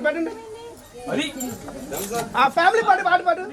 పెట్టండి ఆ ఫ్యామిలీ పాట పాట పాడు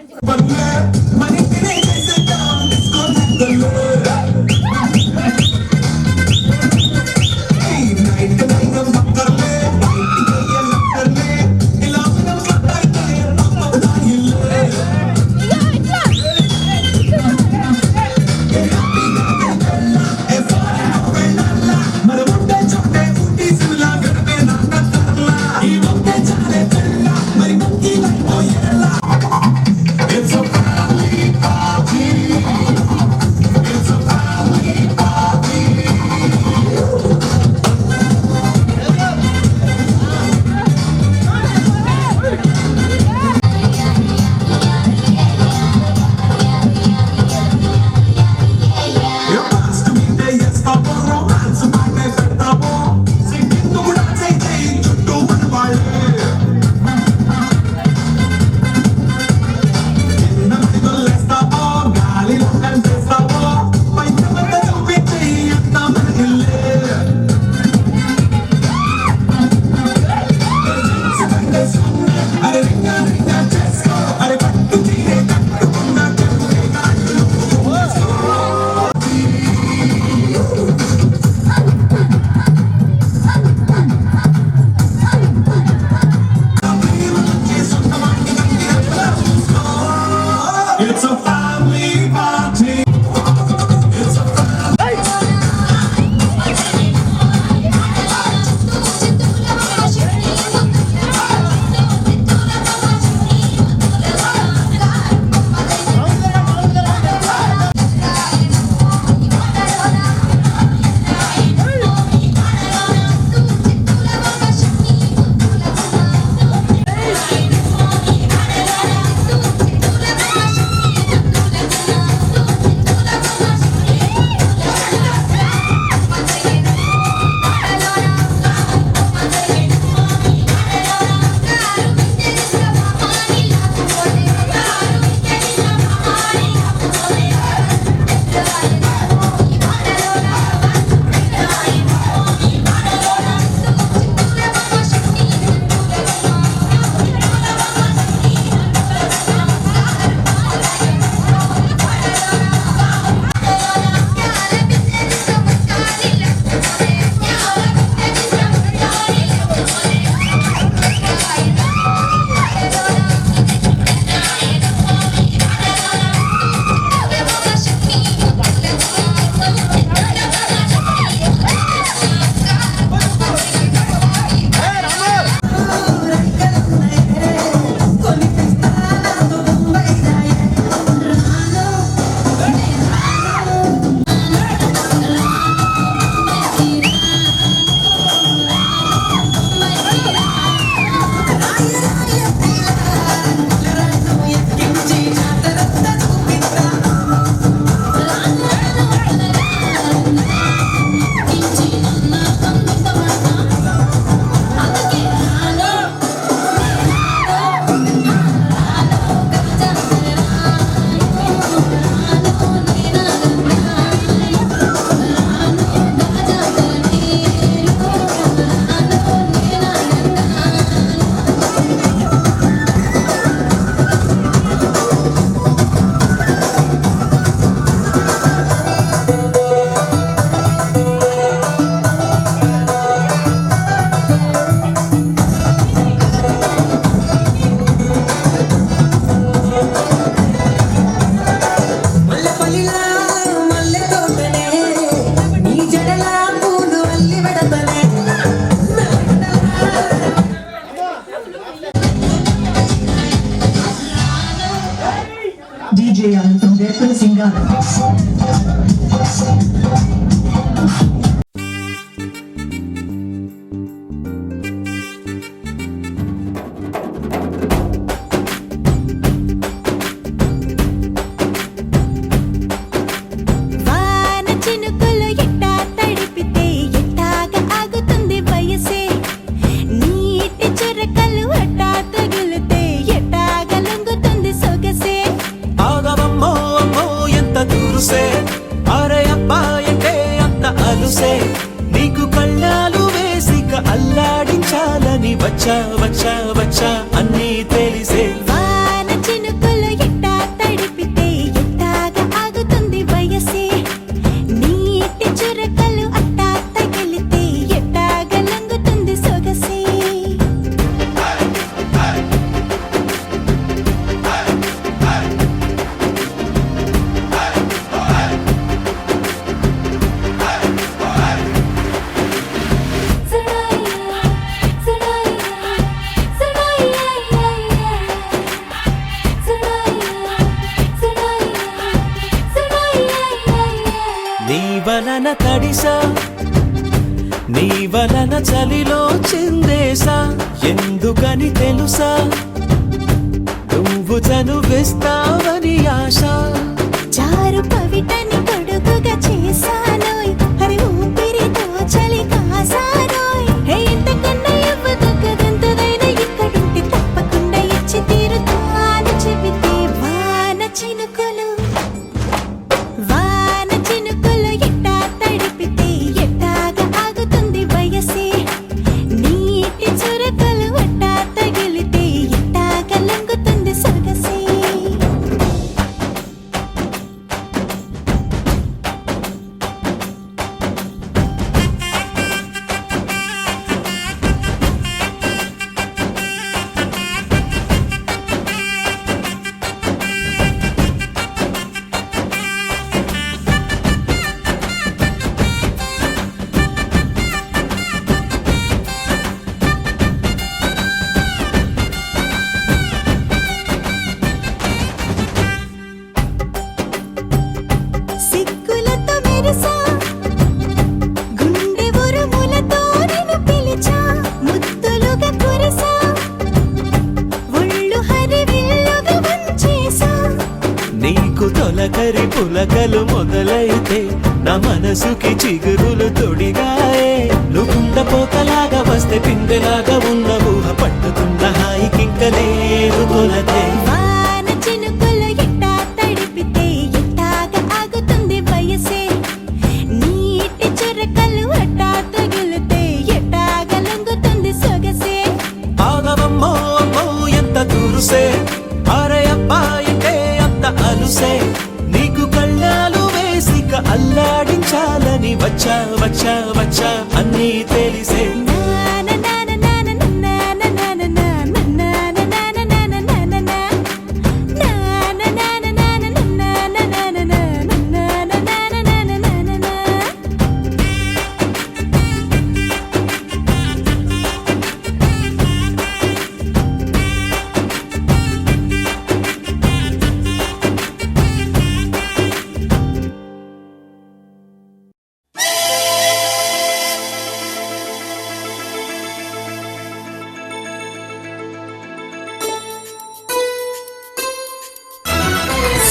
DJ Anthony Deppel Singer. నీకు కళ్ళాలు వేసిక అల్లాడించాలని వచ్చా వచ్చా వచ్చా అన్నీ తెలిసే వాన చినుకులు ఎట్టా తడిపితే ఎట్టాగా ఆగుతుంది వయసే నీటి చురకలు అట్టా తగిలితే ఎట్టాగా లంగుతుంది సొగసే నీ వలన తడిసా నీ వలన చలిలో చిందేసా ఎందుకని తెలుసా నువ్వు చనువిస్తావని ఆశ చారు పవిటని పొడుగుగా చేశానోయ్ హరి ఊపిరితో చలి కాసానోయ్ హే ఇంతకన్నా ఇవ్వదగ్గదంతదైనా ఇక్కడుంటే తప్పకుండా ఇచ్చి తీరుతాను చెబితే వాన చినుకులు ఎట్టా తడిపితే ఎట్టాగా ఆగుతుంది వయసే నీటి చురకలు అట్టా తగిలితే ఎట్టాగా లంగుతుంది సొగసే సిగ్గులతో మెరిసా గుండె ఉరుములతో నిన్ను పిలిచా ముద్దులుగా కురిసా ఒళ్ళు హరివిల్లుగా వంచేసా నీకు తొలకరి పులకలు మొదలైతే నా మనసుకి చిగురులు తొడిగాయే నువ్వుండ పోతలాగా వస్తే పిందెలాగా ఉన్న ఊహ పట్టుకున్న హాయికింక లేదు కొలతే వాన చినుకులు ఎట్టా తడిపితే ఎట్టాగా ఆగుతుంది వయసే నీటి చురకలు అట్టా తగిలితే ఎట్టాగా లంగుతుంది సొగసే ఆగవమ్మో అమ్మో ఎంత దూరుసే అరే అబ్బాయికే అంత అలుసే నీకు కళ్ళాలు వేసిక అల్లాడించాలని వచ్చా వచ్చా వచ్చా అన్నీ తెలిసే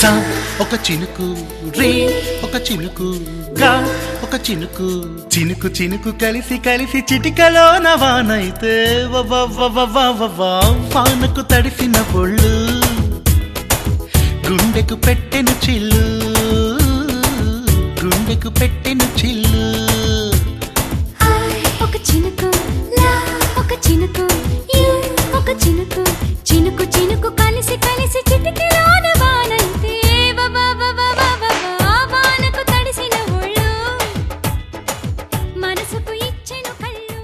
సా ఒక చినుకు రే ఒక చినుకు గా ఒక చినుకు చినుకు చినుకు కలిసి కలిసి చిటికలోన వానైతే వానకు తడిసిన ఒళ్ళు గుండెకు పెట్టెను చిల్లు గుండెకు పెట్టెను చిల్లు ఒక చినుకు లా ఒక చినుకు యు ఒక చినుకు చినుకు చినుకు కలిసి కలిసి చిటికెలోన వానైతే వానకు తడిసిన ఒళ్ళు మనసుకు ఇచ్చెను కళ్ళు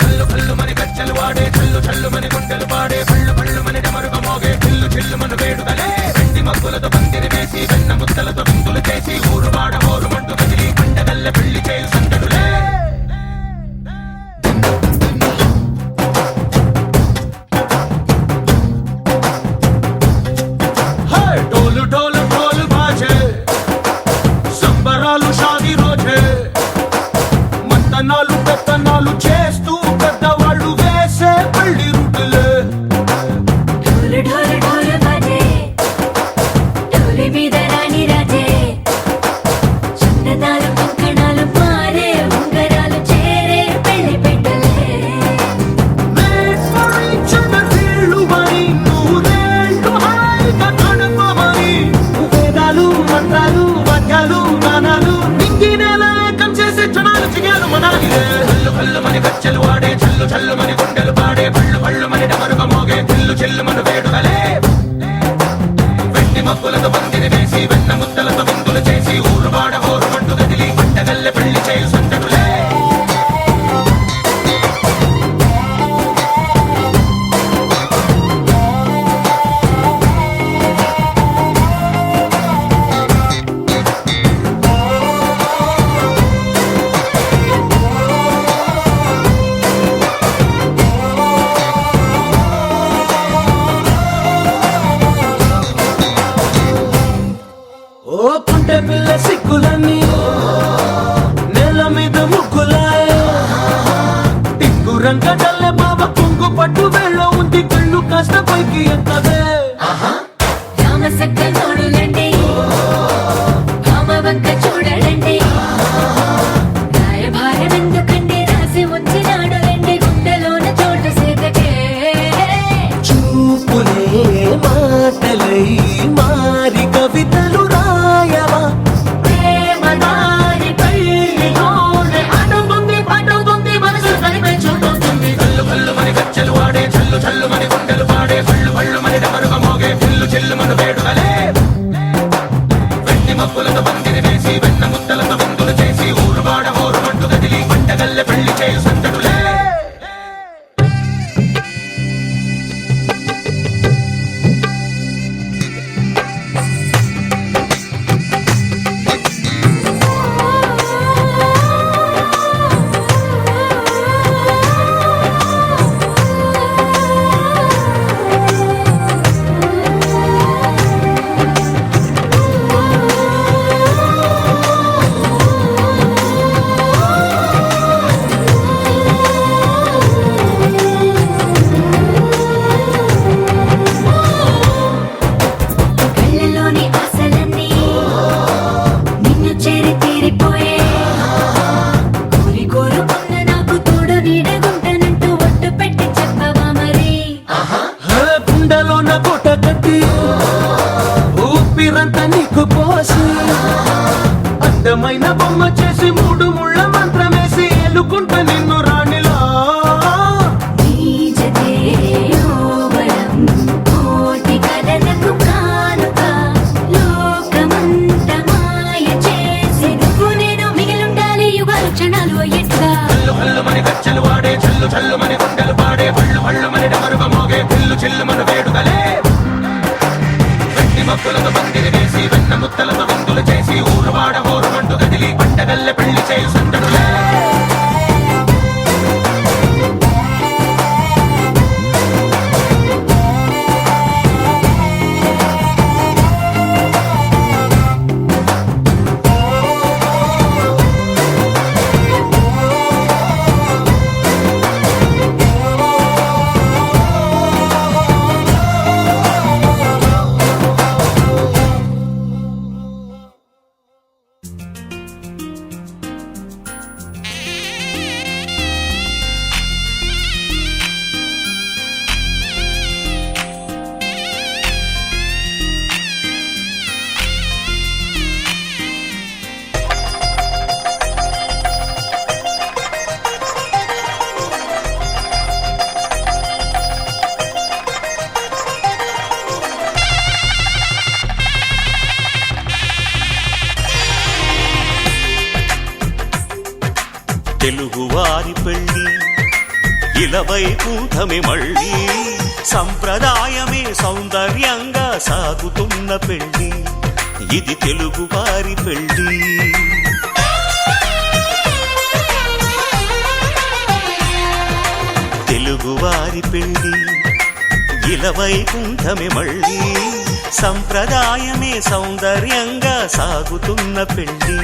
కళ్ళు కళ్ళు మని కచ్చలు వాడే కళ్ళు చల్లు మని గుండెలు పాడే కళ్ళు కళ్ళు మని డమరుగ మోగే చిల్లు చిల్లు మన వేడుదలే వెండి మగ్గులతో పందిరి వేసి వెన్న ముద్దలతో విందులు చేసి ఊరు వాడ హోరు మంటూ కదిలి పండగల్ల పెళ్లి చేయు సందడులే డోలు డోలు ఢోలు బాజే సంబరాలు షాది రోజే మంతనాలు పెత్తనాలు చేస్తూ పెద్దవాళ్ళు వేసే పెళ్లి రుటులే ఢోలు ఢోలు ఢోలు బాజే ఢోలు మీద రాణి రాజే కల్లు మని గజ్జలు వాడే చల్లు చల్లు మని గుండెలు పాడే పళ్ళు పళ్ళు మని డమరుగ మోగే చిల్లు చిల్లు మను వేడుదలే వెండి మబ్బులతో పందిరి వేసి వెన్న ముద్దలతో విందులు చేసి ఊరు వాడ హోరు మంటు గదిలి పంటగల్లె పెళ్లి చేయు సందడులే ఓ పుంటె పిల్ల సిక్కులన్నీ నేల మీద ముగ్గులాయ టింగు రంగడల్లె బాబ కుంగు పట్టు వేళ్ళ ఉంది కళ్ళు కాస్త పైకి ఎత్తదే రామసక్క నోడులండి రామవంక చూడడండి రాయభారం ఎందుకండి రాసి ఉంచినాడు రండి గుండెలోన చోటు సేదకే చూపులే మాటలై మారి కవితలు రాయవా ప్రేమదారి పెళ్లిలోనే అడుగుంది పట్టుకుంది మనసు కలిపే చూస్తుంది కల్లు కల్లు మని గజ్జలు వాడే చల్లు చల్లు మని గుండెలు పాడే పళ్ళు పళ్ళు మని డమరుగ మోగే చిల్లు చిల్లు మను వేడుదలే వెండి మబ్బులతో పందిరి వేసి వెన్న ముద్దలతో విందులు చేసి ఊరు వాడ హోరు మంటు గదిలి పంటగల్లె పెళ్లి చేయు సందడులే కళ్ళలోని ఆశలన్నీ నిన్ను చేరి తీరిపోయే కోరి కోరుకున్న నాకు తోడు నీడగుంటానంటూ ఒట్టు పెట్టి చెప్పవా మరి గుండెలో నా కోట కట్టి ఊపిరంతా నీకు పోసి అందమైన బొమ్మ చేసి మూడు ముళ్ళ మంత్రమేసి ఎలుకుంటా నిన్ను రాణిలా నీజతే యోవరం కోటి కలలకు కానుక లోకమంత మాయ చేసి నువ్వు నేను మిగిలుండాలి యుగాలు క్షణాలు ఎట్లా కల్లు కల్లు మని గజ్జలు వాడే చల్లు చల్లు మని గుండెలు పాడే పళ్ళు పళ్ళు మని డమరుగ మోగే చిల్లు చిల్లు మను వేడుదలే వెండి మబ్బులతో పందిరి వేసి వెన్న ముద్దలతో విందులు చేసి ఊరు వాడ హోరు మంటు గదిలి పంటగల్లె పెళ్లి చేయు సందడులే తెలుగువారి పెళ్ళి ఇలవై కూటమి మళ్ళీ సంప్రదాయమే సౌందర్యంగా సాగుతున్న పెళ్ళి ఇది తెలుగువారి పెళ్ళి తెలుగువారి పెళ్ళి ఇలవై కూటమి మళ్ళీ సంప్రదాయమే సౌందర్యంగా సాగుతున్న పెళ్ళి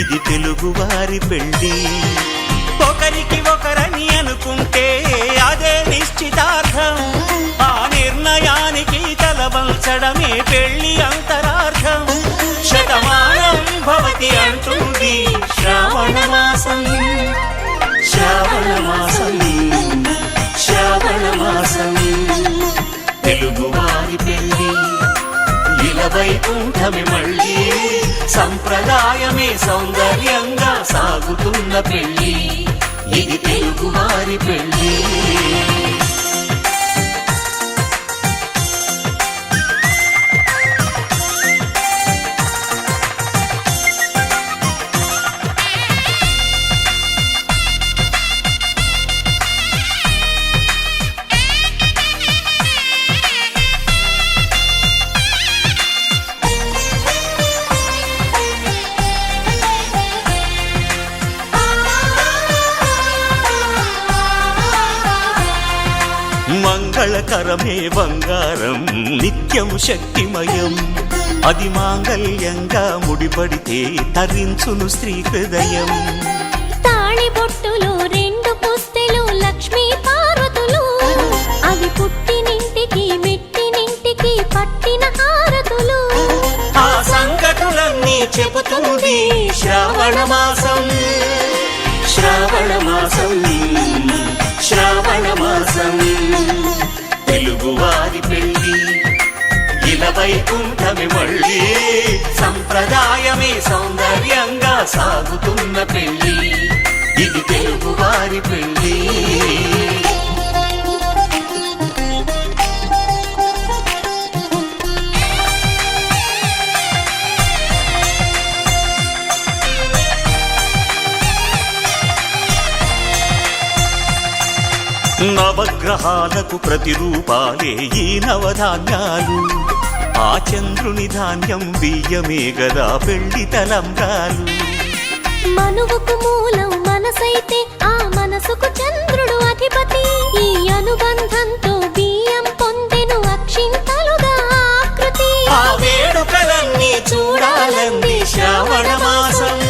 ఇది తెలుగువారి పెళ్ళి ఒకరికి ఒకరని అనుకుంటే అదే నిశ్చితార్థం ఆ నిర్ణయానికి తలవంచడమే పెళ్లి అంతరార్థం శతమానం భవతి అంటుంది శ్రావణ మాసం శ్రావణ మాసం శ్రావణ మాసం తెలుగువారి పెళ్ళి ఇలవైకుంఠమి మళ్ళీ సంప్రదాయమే సౌందర్యంగా సాగుతున్న పెళ్ళి ఇది తెలుగువారి పెళ్ళి. మంగళకరమే బంగారం నిత్యం శక్తిమయం, అది మాంగళ్యంగా ముడిపడితే తరించును స్త్రీ హృదయం. తాళి బొట్టులో 2 పుస్తెలు లక్ష్మీ పార్వతులు, అవి పుట్టినింటికి మెట్టినింటికి పట్టిన హారతులు. ఆ సంగతులన్నీ చెబుతుంది శ్రావణ మాసం, శ్రావణ మాసం, శ్రావణ మాసం. తెలుగువారి పెళ్ళి ఇలా వైకుంఠమే మళ్ళీ, సంప్రదాయమే సౌందర్యంగా సాగుతున్న పెళ్ళి, ఇది తెలుగువారి పెళ్ళి. నవగ్రహాలకు ప్రతిరూపాలే ఈ నవధాన్యాలు, ఆ చంద్రుని ధాన్యం బియ్యమే గదా పెళ్లి తలంబ్రాలు. మనువుకు మూలం మనసైతే ఆ మనసుకు చంద్రుడు అధిపతి, ఈ అనుబంధంతో బియ్యం పొందెను అక్షింతలుగా ఆకృతి. ఆ వేడుకలన్నీ చూడాలంది శ్రావణ మాసం,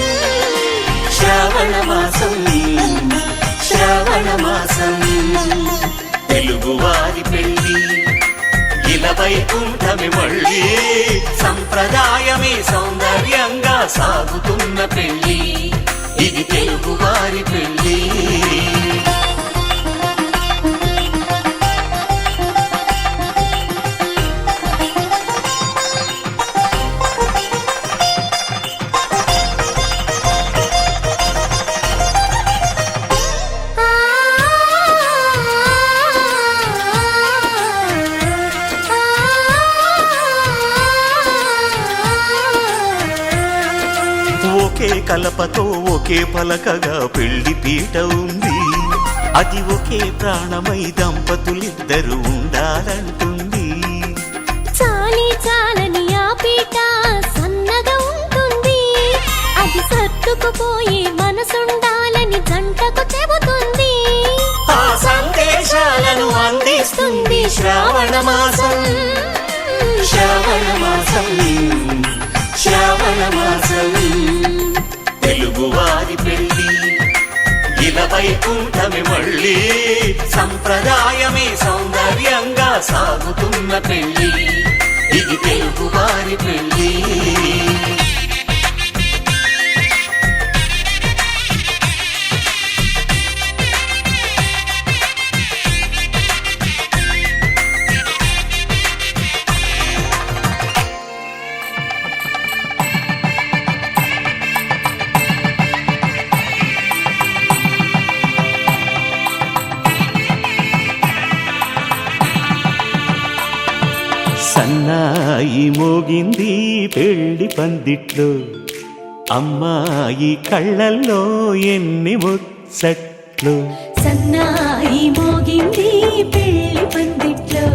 శ్రావణ మాసం, శ్రావణ మాసం. తెలుగువారి పెళ్ళి ఇలా వైకుంఠమే మళ్ళీ, సంప్రదాయమే సౌందర్యంగా సాగుతున్న పెళ్ళి, ఇది తెలుగువారి పెళ్ళి. ఒకే కలపతో ఒకే పలకగా పెళ్లి పీట ఉంది, అది ఒకే ప్రాణమై దంపతులిద్దరు ఉండాలంటుంది. చాలి చాలని ఆ పీట సన్నగా ఉంటుంది, అది సర్దుకుపోయే మనసుండాలని జంటకు చెబుతుంది. ఆ సందేశాలను అందిస్తుంది శ్రావణ మాసం, శ్రావణ మాసం, శ్రావణ మాసం. తెలుగువారి పెళ్ళి ఇలా వైకుంఠమే మళ్ళీ, సంప్రదాయమే సౌందర్యంగా సాగుతున్న పెళ్ళి, ఇది తెలుగువారి పెళ్ళి. సన్నాయి మోగింది పెళ్లి పందిట్లో, అమ్మాయి కళ్ళల్లో ఎన్ని ముచ్చట్లు. సన్నాయి మోగింది పెళ్లి పందిట్లో,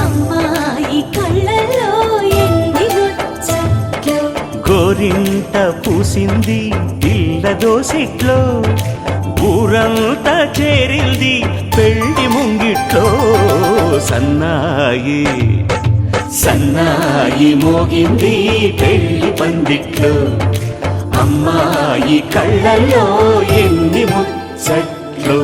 అమ్మాయి కళ్ళలో ఎన్ని ముచ్చట్లు. గోరింట పూసింది పిల్ల దోసిట్లో, ఊరంతా చేరింది పెళ్లి ముంగిట్లో. సన్నాయి సన్నాయి మోగింది పెళ్లి పందిట్లో, అమ్మాయి కళ్ళల్లో ఎన్ని ముచ్చట్లు.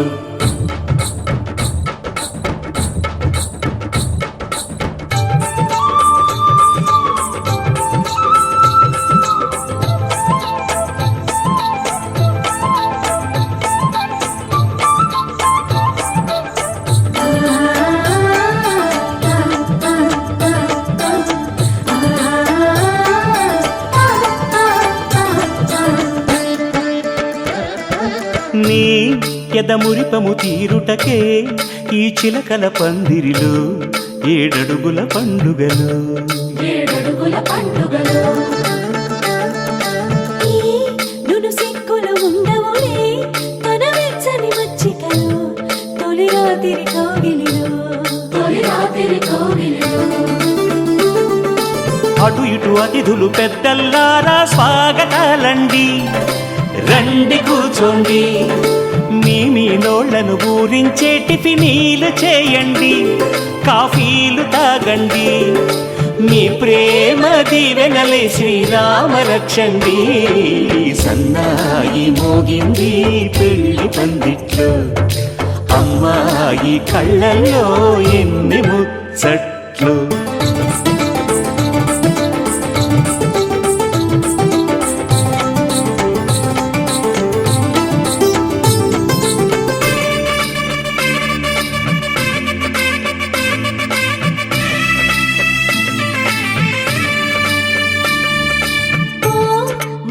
నీ ఎదమురిపము తీరుటకే ఈ చిలకల పందిరిలో ఏడడుగుల పండుగలు ఏడడుగుల పండుగలు ఈ నును సిక్కులు ఉండవులే తన వెచ్చని మచ్చికలు తొలి రాత్రి కోగిలిలో అటు ఇటు అతిథులు పెద్దల్లారా స్వాగతాలండి రండి కూర్చోండి మీ నోళ్లను ఊరించే టిఫినీలు చేయండి కాఫీలు తాగండి మీ ప్రేమ దీవెనలే శ్రీరామ రక్షండి సన్నాయి మోగింది పెళ్లి పందిట్లో అమ్మాయి కళ్ళల్లో ఎన్ని ముచ్చట్లు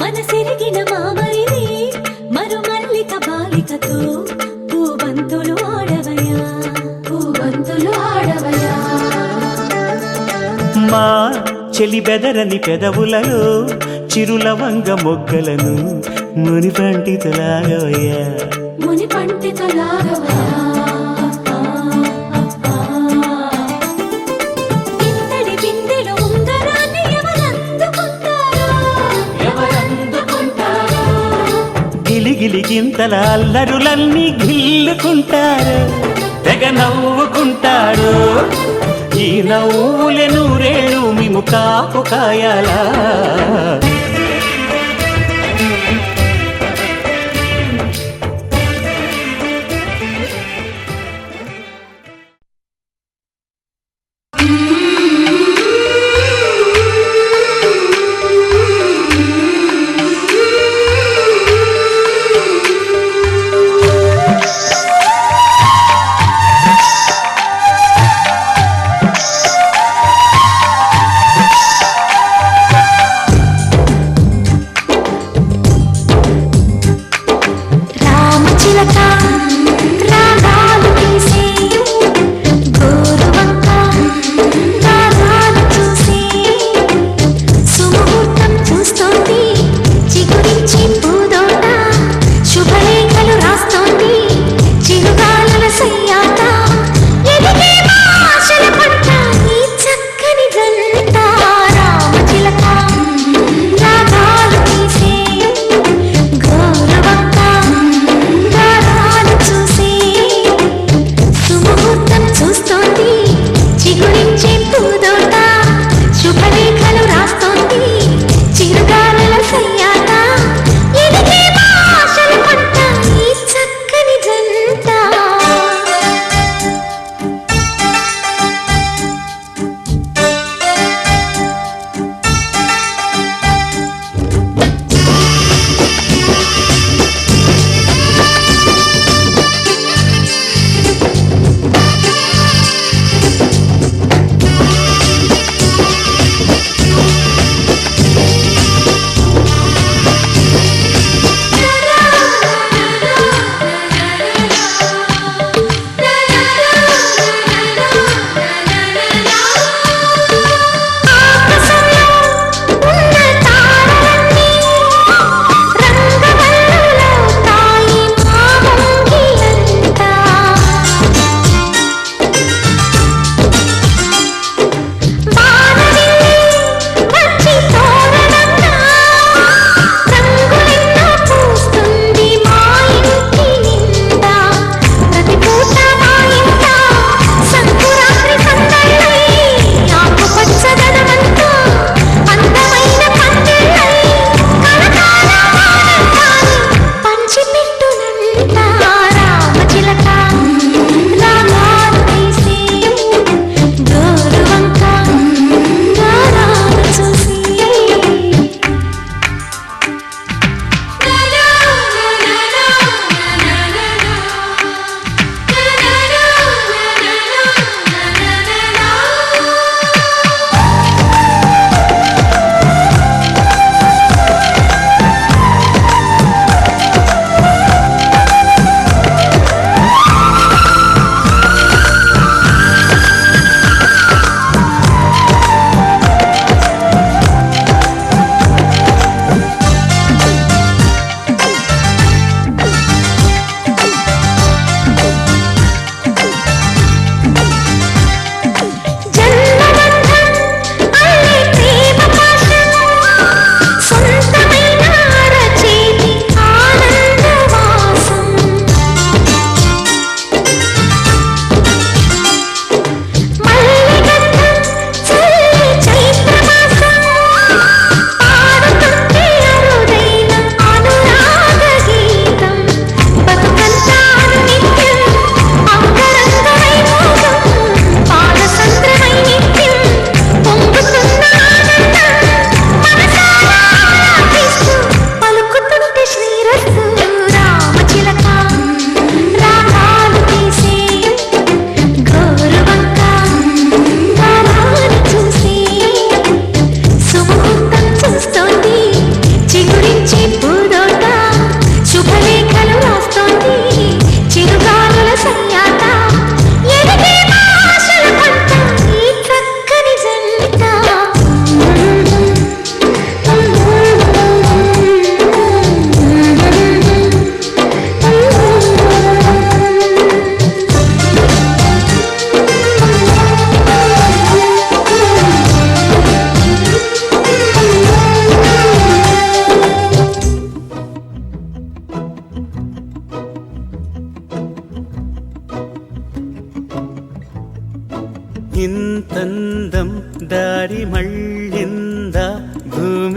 మనసిరిగిన మామరిది మరు మల్లిక బాలికతో పూబంతులు ఆడవయా మా చెలి బెదరని పెదవులలో చిరులవంగ మొగ్గలను మునిపంటితలాగవయ్యా ఇంతటి బిందెలో ఉంగరాన్ని ఎవరందుకుంటారో గిలిగిలి గింతల అల్లరులన్నీ గిల్లుకుంటారు తెగ నవ్వుకుంటారు ఈ నవ్వులే నూరేళ్ళు మేము కాపు కాయాలా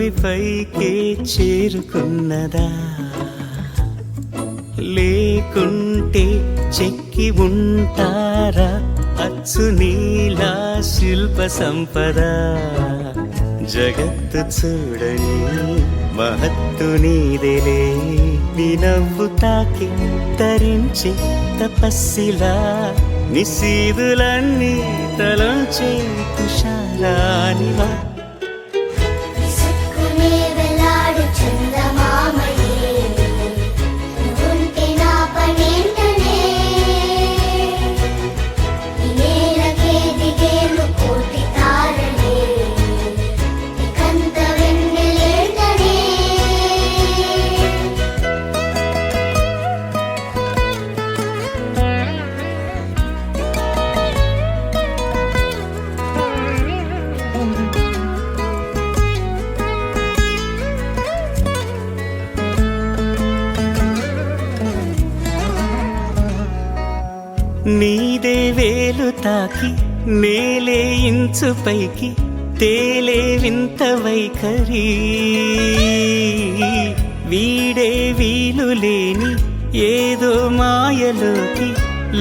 భూమిపైకే చేరుకున్నదా లేకుంటే చెక్కి ఉంటారా అచ్చు నీలా శిల్ప సంపద జగత్తు చూడని మహత్తు నీదేలే నీ నవ్వు తాకి తరించి తపస్సిలా నిశీదులన్నీ తలంచే తుషారానివా విసుక్కునే వెలాడు చందమామయే నువ్వుంటే నా పనేంటనే ఈ నేలకే దిగేలు కోటి తారలే ఇకంత వెన్నెలేంటనే నీదే వేలు తాకి నేలే ఇంచు పైకి తేలే వింత వైఖరి వీడే వీలు లేని ఏదో మాయలోకి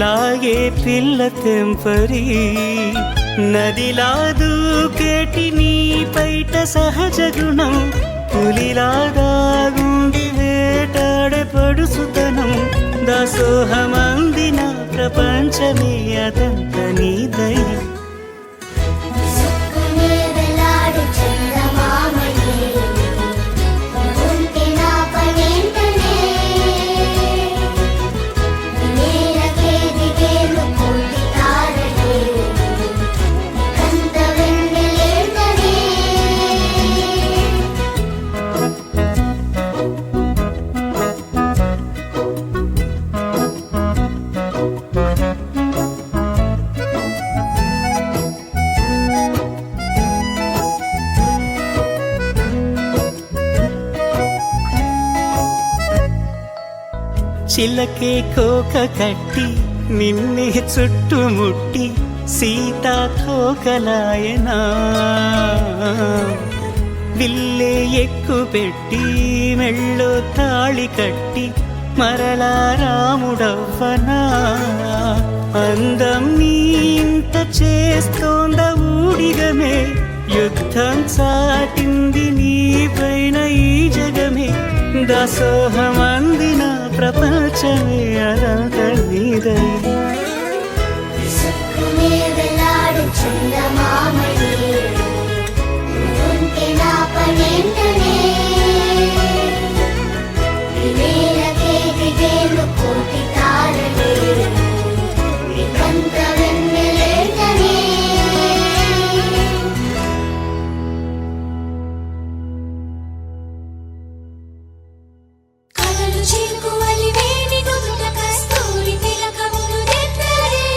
లాగే పిల్ల తెంపరి నదిలా దూకేటి నీ పైట సహజ గుణం పులిలా దాగుండి వేటాడే పడుసుతనం దాసోహమందిన ప్రపంచమే అదంత నీ దయ విసుక్కునే వెలాడు చందమామయే నువ్వుంటే నా పనేంటనే ఈ నేలకే దిగేలు కోటి తారలే ఇకంత వెన్నెలేంటనే చిలకే కోక కట్టి నిన్నే చుట్టుముట్టి సీతాకోకలాయనా విల్లే ఎక్కు పెట్టి మెళ్ళో తాళి కట్టి మరలా రాముడవ్వనా అందం నీ ఇంత చేస్తోంద ఊడిగమే యుద్ధం చాటింది నీ పైన ఈ జగమే దాసోహమందిన ప్రపంచమే అదంత నీదై విసుక్కునే వెలాడు చందమామయే నువ్వుంటే నా పనేంటనే ఈ నేలకే దిగేలు కోటి తారలే ఇకంత వెన్నెలేంటనే కలలు చిలుకువలి వేణి నుదుట కస్తూరి తిలకములు నెత్తరే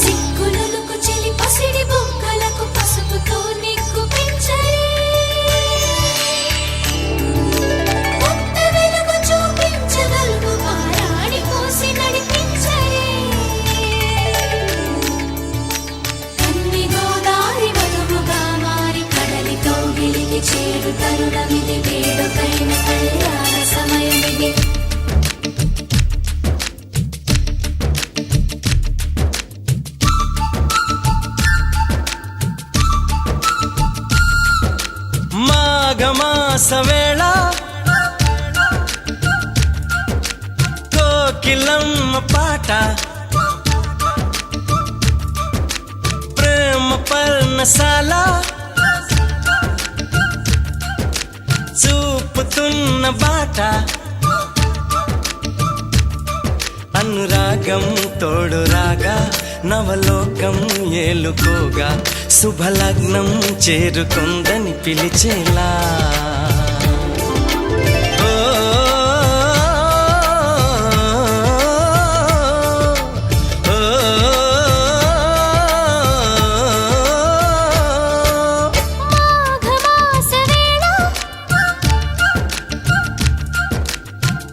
సిగ్గులుకు చెలి పసిడి బొక్కలకు పసుపుతో నిగ్గు పెంచరే కొత్త వెలుగు చూపించగలుగు పారాడి పోసి నడిపించరే కన్ని గోదారి వధువుగా మారి కడలితో గిలికి చేరు తరుణమిది వేడుకైన కళ్యాణ సమయమిది మాఘమాస వేళ కోకిలమ్మ పాట ప్రేమ పర్ణశాల చూపుతున్న బాట అనురాగం తోడు రాగా నవలోకం ఏలుకోగా శుభలగ్నం చేరుకుందని పిలిచేలా ఓ, ఓ, మాఘమాస వేళ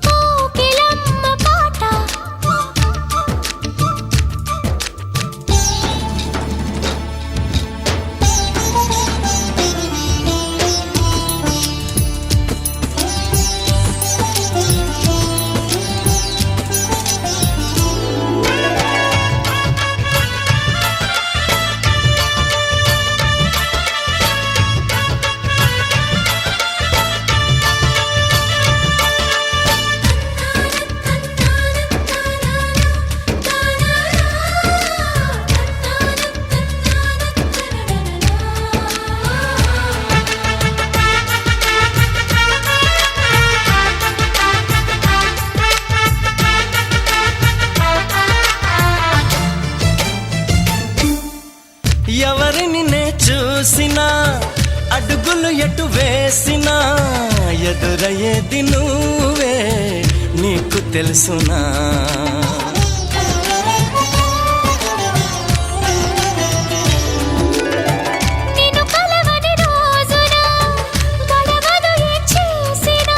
కోకిలమ్మ పాట అడుగులు ఎటు వేసినా ఎదురయ్యేది నువ్వే నీకు తెలుసునా నిన్ను కలవని రోజున గొడవలు ఏం చేసినా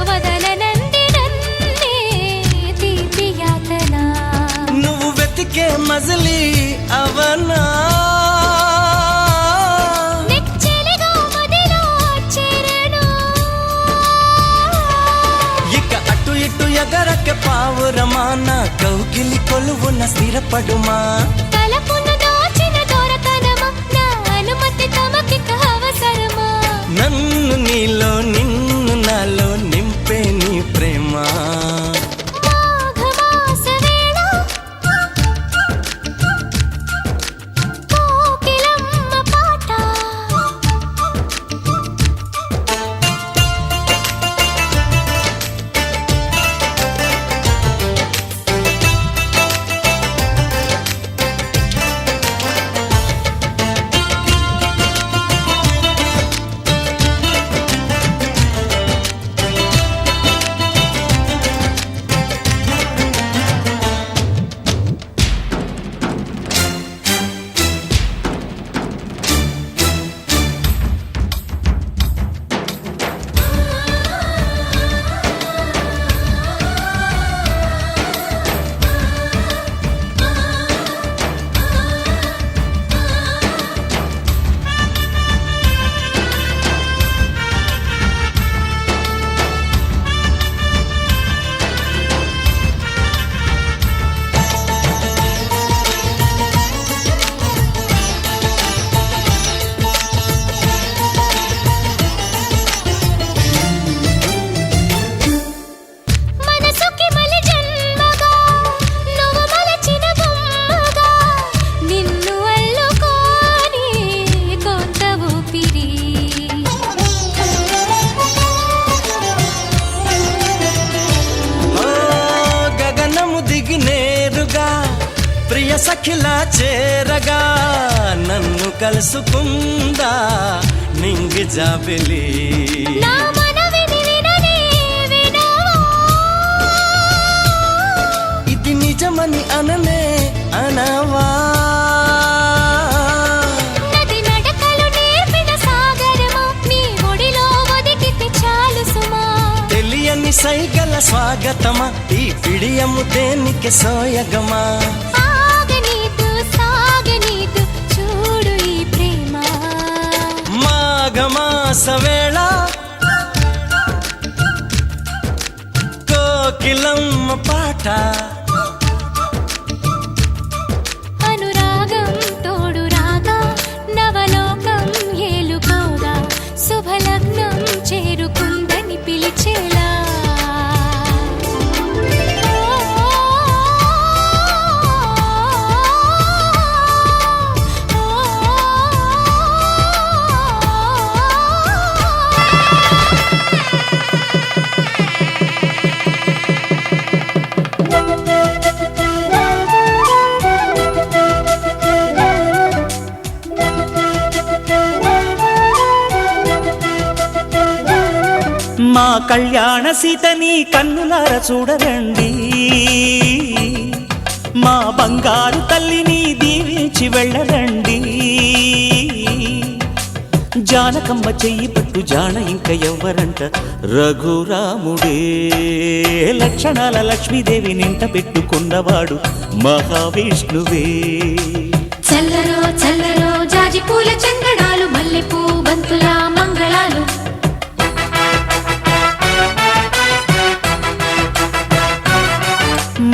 వదలనంది నన్నే తీపి యాతన నువ్వు వెతికే మజిలీ అవనా నెచ్చెలిగా మదిలో చేరను ఇక అటు ఇటు ఎగరకే పావురమా నా కౌగిలి కొలువున స్థిరపడుమా తలపును దాచిన దొరకనమా నా అనుమతి తమకిక అవసరమా నన్ను నీలో నిన్ను నాలో నింపే నీ ప్రేమ మాఘమాస వేళ కోకిలమ్మ పాట మనసుకి మలి జన్మగా నువ్వు మలచిన బొమ్మగా నిన్ను అల్లుకోని కొంత ఊపిరి ఓ గగనము దిగి నేరుగా ప్రియ సఖిలా చేరగా నన్ను కలుసుకుందా నింగి జాబిలి నా మనవిని విననే వినవా ఇది నిజమని అననే అనవా నది నడకలు నేర్పిన సాగరమా నీ ఒడిలో ఒదిగితే చాలు సుమా తెలియని సైగల స్వాగతమా ఈ పిడియము దేనికి సోయగమా ఆగనీదు సాగనీదు చూడు ఈ ప్రేమ మాఘమాస వేళ కోకిలమ్మ పాట అనురాగం తోడు రాగా నవలోకం ఏలుకోగా శుభలగ్నం చేరుకుందని పిలిచేలా మా కళ్యాణ సీతని కన్నులార చూడరండి మా బంగారు తల్లిని దీవించి వెళ్ళరండి జానకమ్మ చెయ్యి పట్టు జాన ఇంక ఎవ్వరంట రఘురాముడే లక్షణాల లక్ష్మీదేవి నింట పెట్టుకున్నవాడు మహావిష్ణువే చల్లరో చల్లరో జాజి పూల చందనాలు మల్లెపూ బంతుల మంగళాలు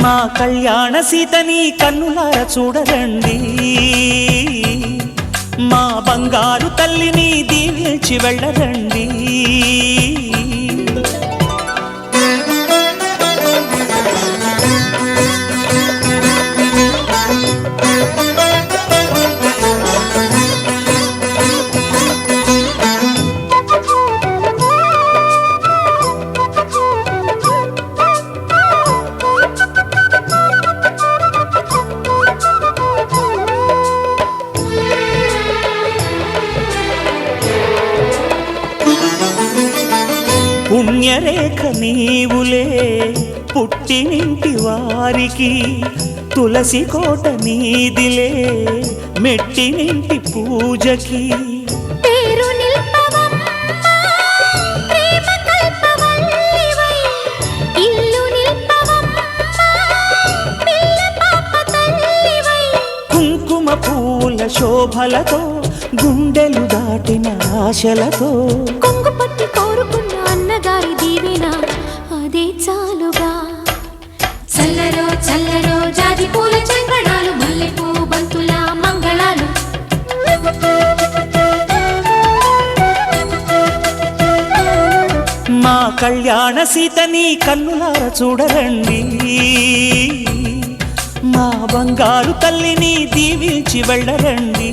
మా కళ్యాణ సీతని కన్నులార చూడరండి మా బంగారు తల్లిని దీవించి వెళ్ళరండి పుణ్యరేఖ నీవులే పుట్టినింటి వారికి, తులసి కోట నీదిలే మెట్టినింటి పూజకి. పేరు నిల్పవమ్మా, ప్రేమ కల్పవల్లివై, ఇల్లు నిల్పవమ్మా, పిల్ల పాప తల్లివై. కుంకుమ పూల శోభలతో గుండెలు దాటిన ఆశలతో, కొంగు పట్టి కోరుకున్న అన్నగారి దీవెన అదే చాలుగా. చల్లరో చల్లరో జాజి పూల చంగడాలు, మల్లెపూ బంతుల మంగళాలు. మా కళ్యాణ సీతని కన్నులార చూడరండి, మా బంగారు తల్లిని దీవించి వెళ్ళరండి.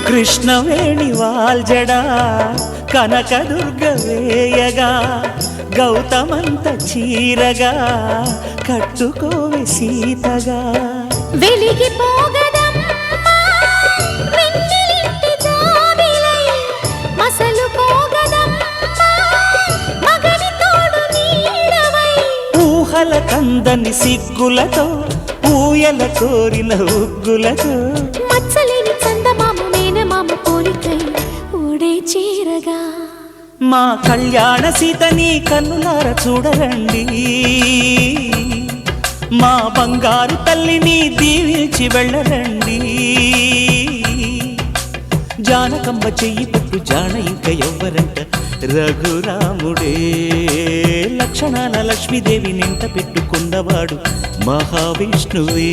కృష్ణవేణి వాల్జడా కనకదుర్గ వేయగా, గౌతమంత చీరగా కట్టుకోవే సీతగా. వెలిగిపోగదమ్మా వెన్నెలింటి జాబిలై, మసలుకోగదమ్మా మగని తోడు నీడవై. ఊహల కందని సిగ్గులతో ఊయల కోరిన ఉగ్గులతో, మచ్చలేని చందమామ మేనమామ కోరికై ఓడే చీరగా. మా కళ్యాణ సీతని కన్నులార చూడరండి, మా బంగారు తల్లిని దీవించి వెళ్ళరండి. జానకమ్మ చెయ్యి పట్టు జాన ఇంక ఎవ్వరంట, రఘురాముడే లక్షణాల లక్ష్మీదేవి నింట పెట్టుకున్నవాడు మహావిష్ణువే.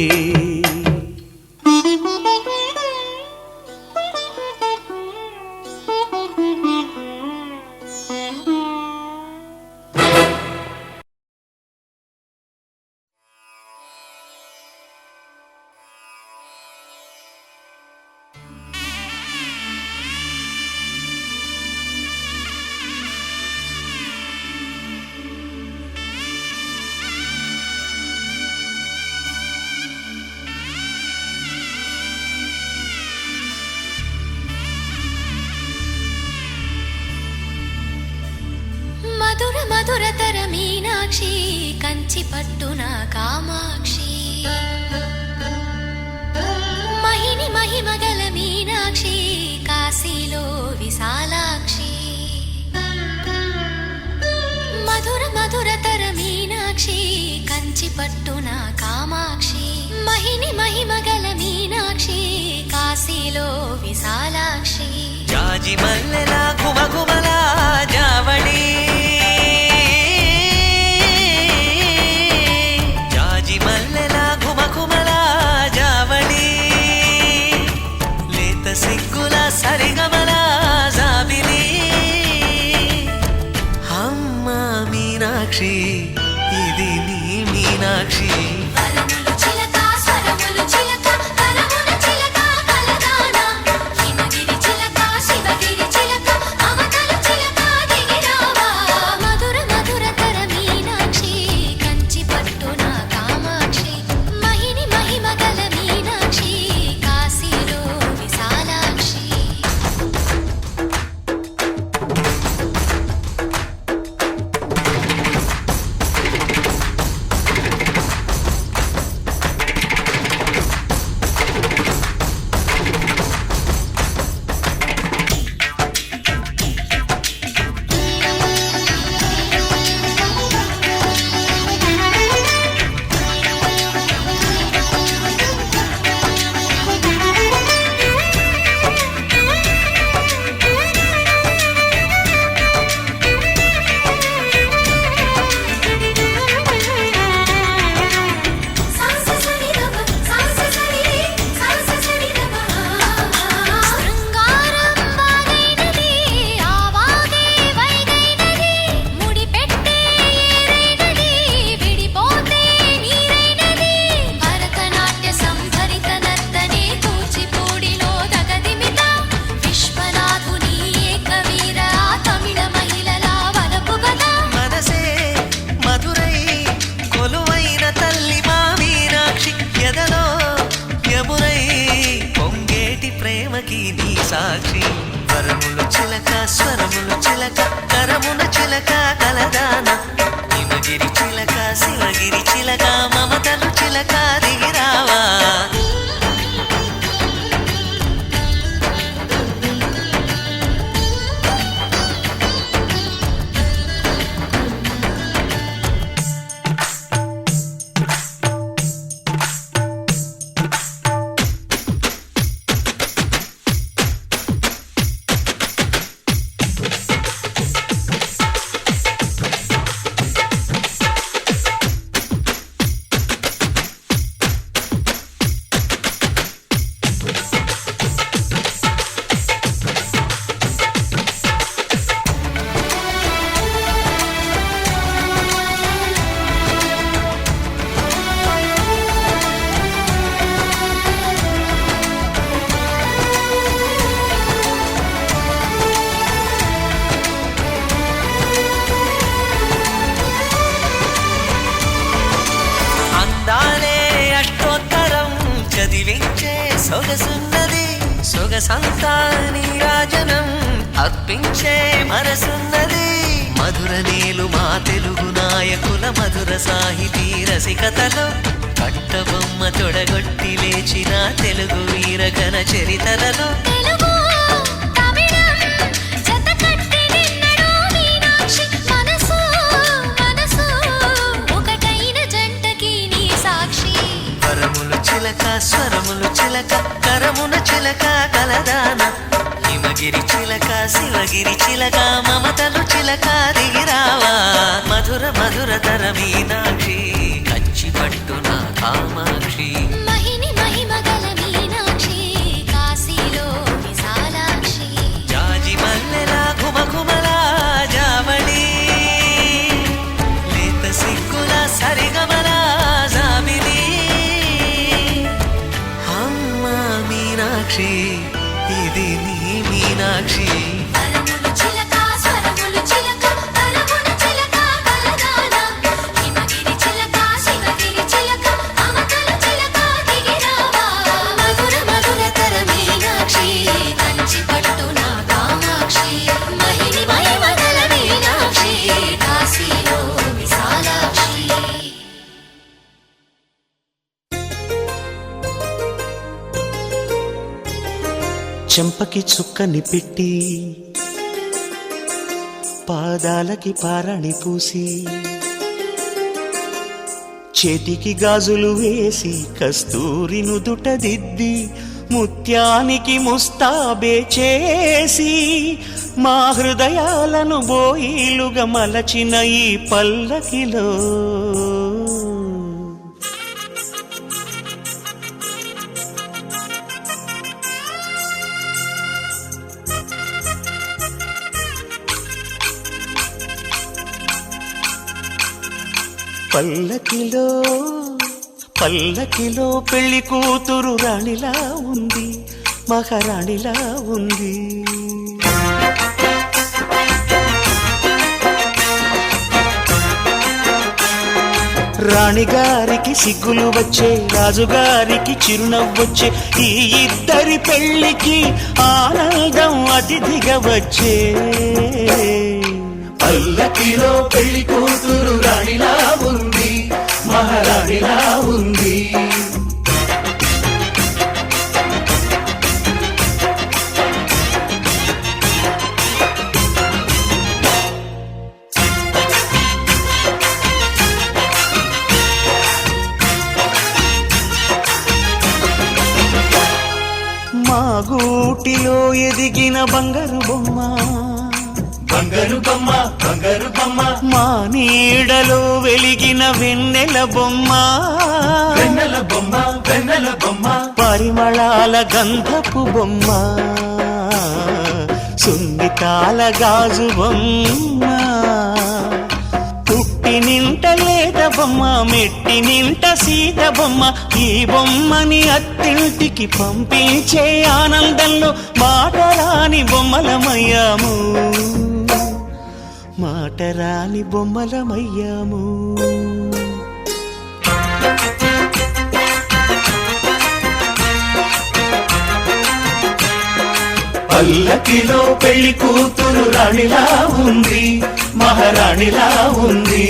మధుర మధురతర మీనాక్షి, కంచి పట్టున కామాక్షి. మహిని మహిమగల మీనాక్షి, కాశీలో విశాలాక్షి. మధుర మధురతర మీనాక్షి, కంచి పట్టున కామాక్షి. మహిని మహిమగల మీనాక్షి, కాశీలో విశాలాక్షి. జాజి మల్లెల గుమగుమల జావళి, జాజి మల్లెల గుమగుమల జావళి, లేత సిగ్గుల సరిగమల జాబిలి. అమ్మ మీనాక్షి, ఇది నీ మీనాక్షి. వరములు చిలక స్వరములు చిలక, కరముల చిలక కలదాన. హిమగిరి చిలక శివగిరి చిలక, అవతల చిలక స్వరములు చిలక కరమున చిలక కలదాన హిమగిరి చిలక శివగిరి చిలక మమతలు చిలక దిగిరావా సొగసున్నది సొగసంతా నీరాజనం అర్పించే మనసున్నది మధుర నీలు మా తెలుగు నాయకుల మధుర సాహితీ రసికతలో కట్టబొమ్మ తొడగొట్టి లేచిన తెలుగు వీరగణ చరితలలో తెలుగు తమిళం జతకట్టి నిన్నడు మీనాక్షి మనసు మనసు ఒకటైన జంటకి నీ సాక్షి వరములు చిలక స్వరములు చిలక కరమున చిలక కలదాన హిమగిరి చిలక శివగిరి చిలక మమతలు చిలక దిగిరావా మధుర మధుర తర మీనాక్షి కంచి పట్టున కామాక్షి మహిని మహిమగల మీనాక్షి కాశీలో విశాలాక్షి జాజి మల్లెలా ఘుమఘుమలా జావళి లేత సిగ్గుల సరిగమలా జాబిలి అమ్మ మీనాక్షి ఇది నీ మీనాక్షి వరములు చిలక స్వరములు చిలక కరమున చిలక కలదాన హిమగిరి చిలక శివగిరి చిలక మమతలు చిలక దిగిరావా మధుర మధుర తర మీనాక్షి కంచి పట్టున కామాక్షి మహిని మహిమగల మీనాక్షి కాశీలో విశాలాక్షి చెంపకి చుక్కని పెట్టి పాదాలకి పారాణి పూసి చేతికి గాజులు వేసి కస్తూరి నుదుట దిద్ది ముత్యానికి ముస్తాబే చేసి మా హృదయాలను బోయిలుగా మలచిన ఈ పల్లకిలో పల్లకిలో పల్లకిలో పెళ్లి కూతురు రాణిలా ఉంది మహారాణిలా ఉంది రాణిగారికి సిగ్గులు వచ్చే రాజుగారికి చిరునవ్వొచ్చే ఈ ఇద్దరి పెళ్లికి ఆనందం అతిథిగా వచ్చే పల్లకిలో పెళ్లి కూతురు రాణిలా ఉంది మహారాణిలా ఉంది మా గూటిలో ఎదిగిన బంగారు బొమ్మ బంగారు బొమ్మ బంగారు బొమ్మ మా నీడలో వెలిగిన వెన్నెల బొమ్మ వెన్నెల బొమ్మ వెన్నెల బొమ్మ పరిమళాల గంధపు బొమ్మ సున్నితాల గాజు బొమ్మ పుట్టి నింట లేత బొమ్మ మెట్టి నింట సీత బొమ్మ ఈ బొమ్మని అత్తింటికి పంపించే ఆనందంలో మాటరాని బొమ్మలమయ్యాము మాటరాని బొమ్మలమయ్యాము పల్లకిలో పెళ్లి కూతురు రాణిలా ఉంది, మహారాణిలా ఉంది.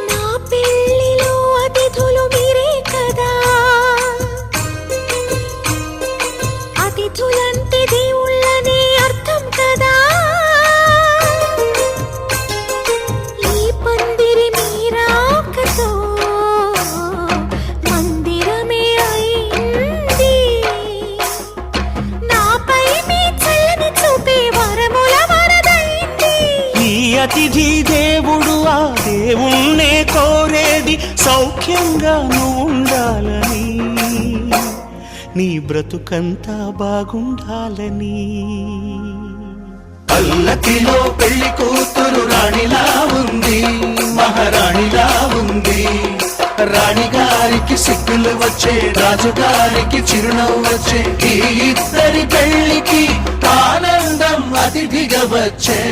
నా పెళ్ళిలో అతిథులు మీరే కదా, అతిథులంటే దేవుళ్ళనే అర్థం కదా. ఈ పందిరి మీరాకతో మందిరమే అయింది. నాపై మీ చల్లని చూపే వరముల వరదైంది. ఈ అతిథి దేవుడు ఆ దేవుణ్ణే కోరేది సౌఖ్యంగా నువ్వు ఉండాలని, నీ బ్రతుకంతా బాగుండాలని. పల్లకిలో పెళ్లి కూతురు రాణిలా ఉంది, మహారాణిలా ఉంది. రాణిగారికి సిగ్గులు వచ్చే, రాజుగారికి చిరునవ్వు వచ్చే, ఈ ఇద్దరి పెళ్లికి ఆనందం అతిథిగా వచ్చే.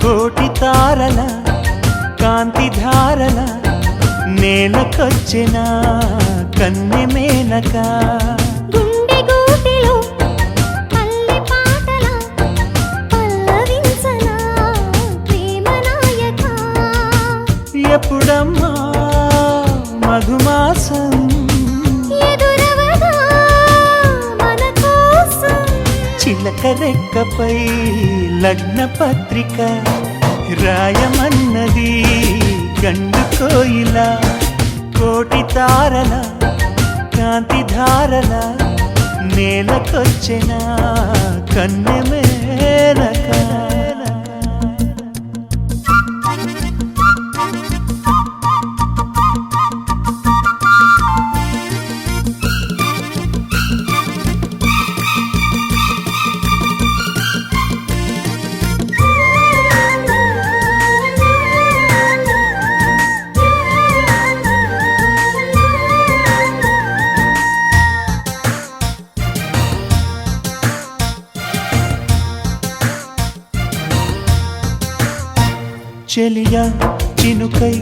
కోటి తారల కాంతి ధారల నేలకొచ్చిన కన్నె మేనక. గుండె గూటిలో పల్లె పాటల పల్లవించనా ప్రేమ నాయక. ఎప్పుడమ్మా మధుమాసం ఎదురవదా మన కోసం. చిలక రెక్కపై లగ్న పత్రిక రాయమన్నది గండు కోయిల. కోటి తారల కాంతి ధారల నేలకొచ్చిన కన్నె మేనక. చెలియా చినుకై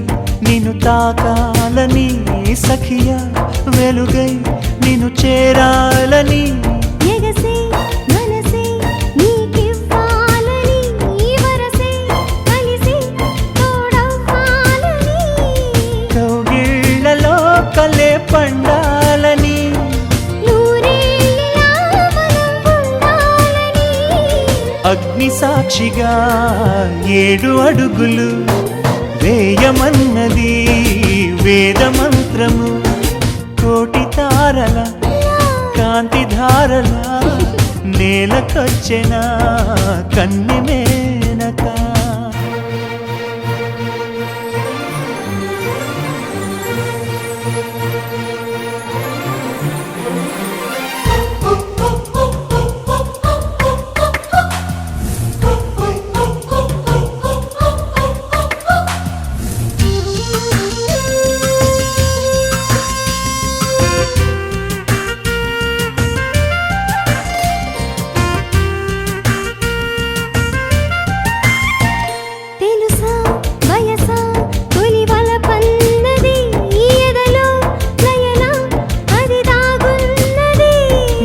నిన్ను తాకాలని, సఖియా వెలుగై నిన్ను చేరాలని. ఎగసే మనసే నీకివ్వాలని, వరసే కలిసి తోడవ్వాలని. కౌగిళ్లలో కలే పండాలని. నూరేళ్ళలా మనం ఉండాలని. అగ్ని సాక్షిగా 7 అడుగులు వేయమన్నది వేద మంత్రము. కోటి తారల కాంతి ధారల నేలకొచ్చిన కన్నె మేనక.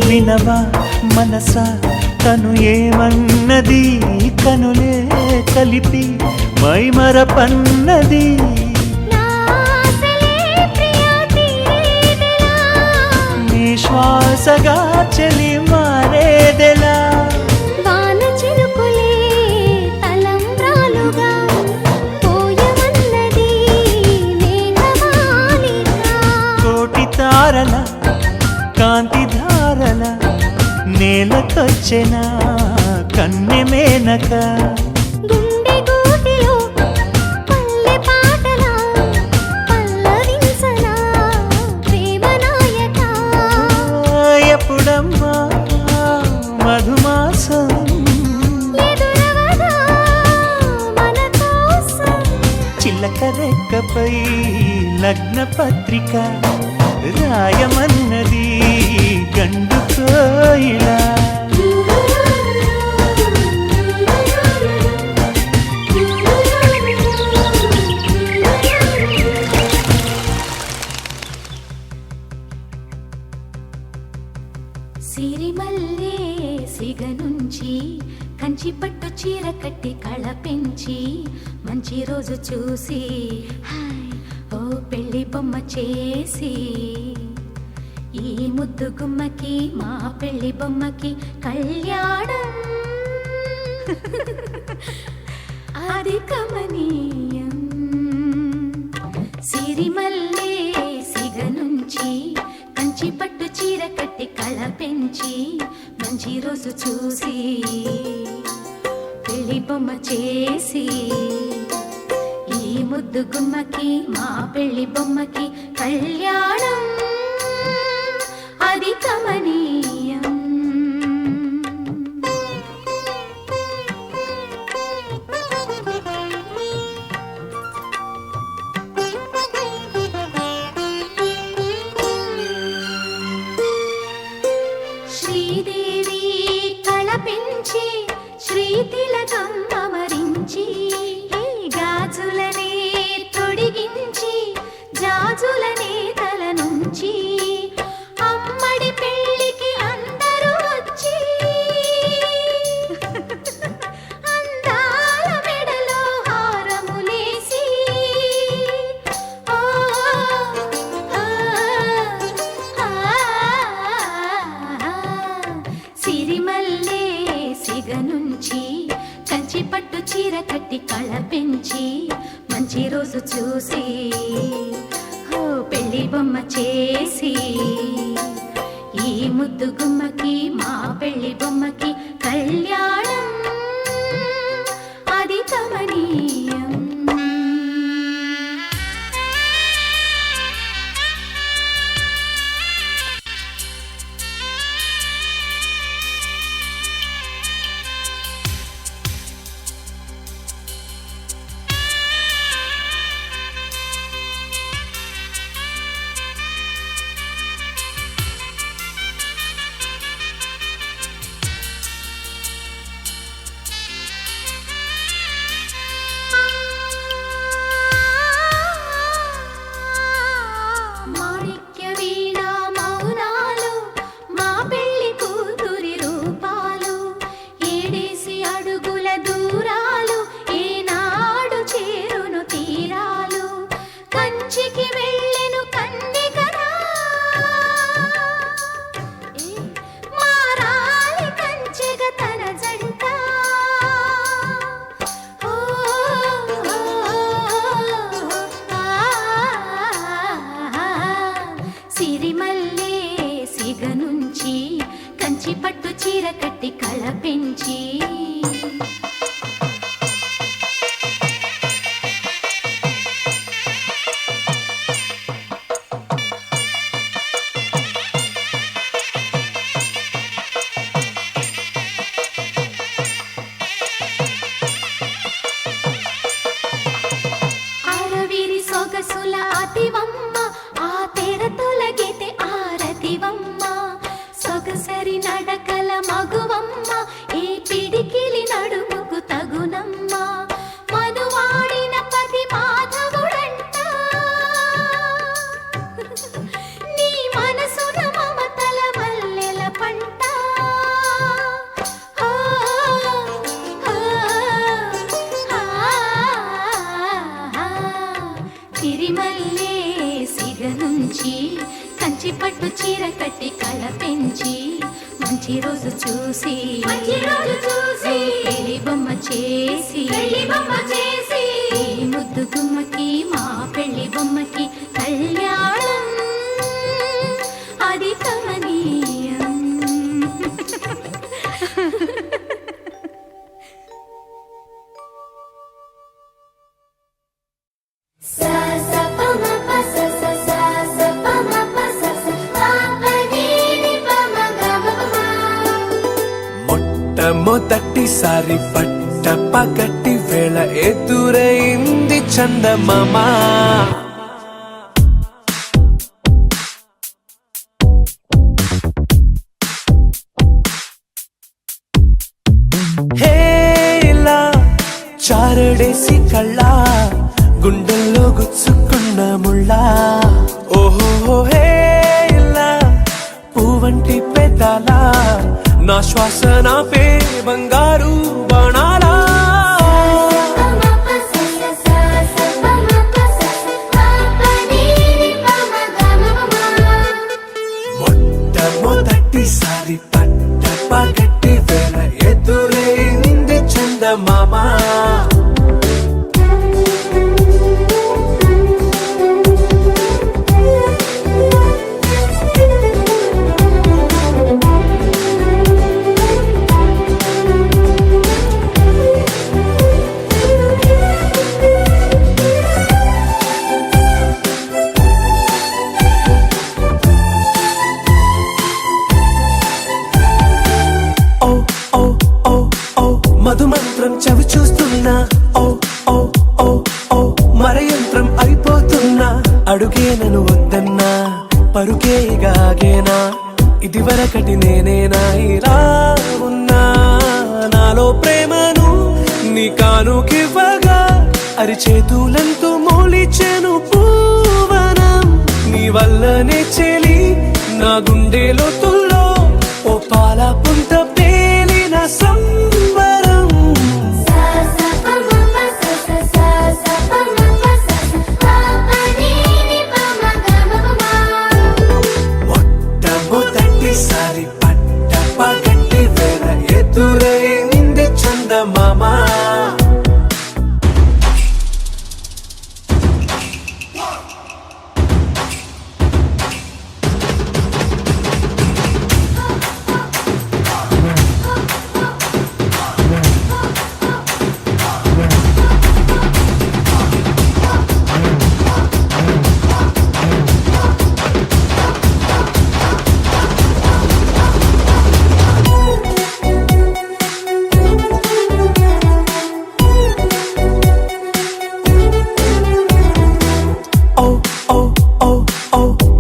వినవా మనసా తను ఏమన్నది, కనులే కలిపి మైమరపన్నది. నీ శ్వాసగా తారల కాంతి ధారల నేలకొచ్చెన కన్నె మేనక గుండె గూటిలో పల్లె పాటల పల్లవించన ప్రేమ నాయక ఎప్పుడమ్మా మధుమాసం ఎదురవదా మన కోసం చిల్లక రెక్కపై లగ్న పత్రిక రాయమన్నది గండు కోయిలా సిరిమల్లే సిగ నుంచి కంచి పట్టు చీర కట్టి కళ పెంచి మంచి రోజు చూసి హాయ్ ఓ పెళ్లి బొమ్మ చేసి ఈ ముద్దు గుమ్మకి మా పెళ్లి బొమ్మకి కళ్యాణం అది కమనీయం సిరిమల్లే సిగ నుంచి కంచి పట్టు చీర కట్టి కళ పెంచి మంచి రోజు చూసి పెళ్లి బొమ్మ చేసి ఈ ముద్దు గుమ్మకి మా పెళ్లి బొమ్మకి కళ్యాణం అది కమనీయం శ్రీదేవి కళ పెంచి శ్రీతిలకం అమరించి గాజులనే తొడిగించి జాజులనే తల నుంచి అమ్మడి పెళ్ళికి అందరూ వచ్చి అందాల మెడలో హారములేసి ఓ సిరిమల్లే సిగ నుంచి కంచి పట్టు చీర కట్టి కళ పెంచి మంచి రోజు చూసి ఓ పెళ్లి బొమ్మ చేసి ఈ ముద్దు గుమ్మకి మా పెళ్లి బొమ్మకి కళ్యాణం అది కమనీయం మాణిక్య వీణ మౌనాలు మా పెళ్లి కూతురి రూపాలు ఏడేసి అడుగుల దూరాలు ఏనాడు చేరును తీరాలు కంచికి వెళ్ళెను కన్నికరా మారాలి కంచెగ తన జంట సిరిమల్లే సిగ నుంచి కంచి పట్టు చీర కట్టి కళ పెంచి అరవిరి సొగసుల అతివమ్మ ఆ తెర తొలగితే ఆరతివమ్మ సొగసరి నడకల మగువమ్మ ఈ పిడికిలి నడుముకు తగునమ్మ మనువాడిన పతి మాధవుడంట నీ మనసున మమతల మల్లెల పంట ఆ, ఆ, ఆ, సిరిమల్లే సిగ నుంచి కంచి పట్టు చీర కట్టి కళ పెంచి మంచి రోజు చూసి పెళ్లి బొమ్మ చేసి ఈ ముద్దు గుమ్మకి మా పెళ్లి బొమ్మకి కళ్యాణం మొదటిసారి పట్ట పగటి వేళ ఎదురైంది చందమామ హేలా చారడేసి కళ్ళ గుండెల్లో గుచ్చుకున్న ముళ్ళ ఓహో హేలా పువ్వంటి పెదాల నా శ్వాస నాపే బంగారు బాణాలా మొట్టమొదటిసారి పట్ట పగటి వేళ ఎదురైంది చందమామ మధుమంత్రం చవి చూస్తున్నా ఓ ఓ ఓ ఓ మరయంత్రం అయిపోతున్నా అడుగే నన్ను వద్దన్నా పరుగే గాగేనా ఇది వరకటి నేనేనా ఇలా ఉన్నా నాలో ప్రేమను నీ కానుకివ్వగా అరిచేతులంతో మోలిచెను పూవనం నీ వల్లనే చెలి నా గుండె లోతుల్లో ఓ పాల పుంత పేలిన సంబరం మొట్టమొదటిసారి పట్ట పగటి వేళ ఎదురైంది చందమామ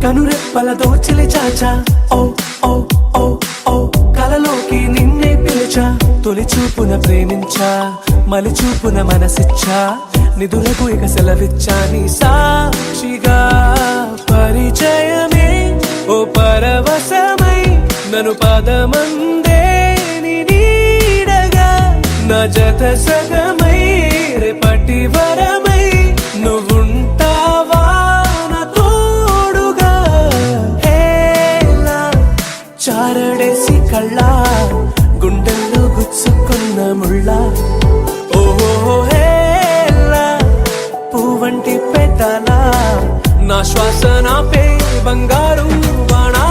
కనురెప్పల దోచిలి చాచా ఓ ఓ ఓ ఓ కలలోకి నిన్నే పిలిచా తొలి చూపున ప్రేమించా మలి చూపున మనసిచ్చా నిధులకు ఇక సెలవిచ్చా నీ సాక్షిగా పరిచయమే ఓ పరవశమై నన్ను పదమందే నీ నీడగా నా జత సగమై రేపటి వరమై నువ్వుంటావా చారడేసి కళ్ళ గుండెల్లో గుచ్చుకున్న ముళ్ళ ఓహో హేలా పువ్వంటి పెదాల నా శ్వాస నాపే బంగారు బాణా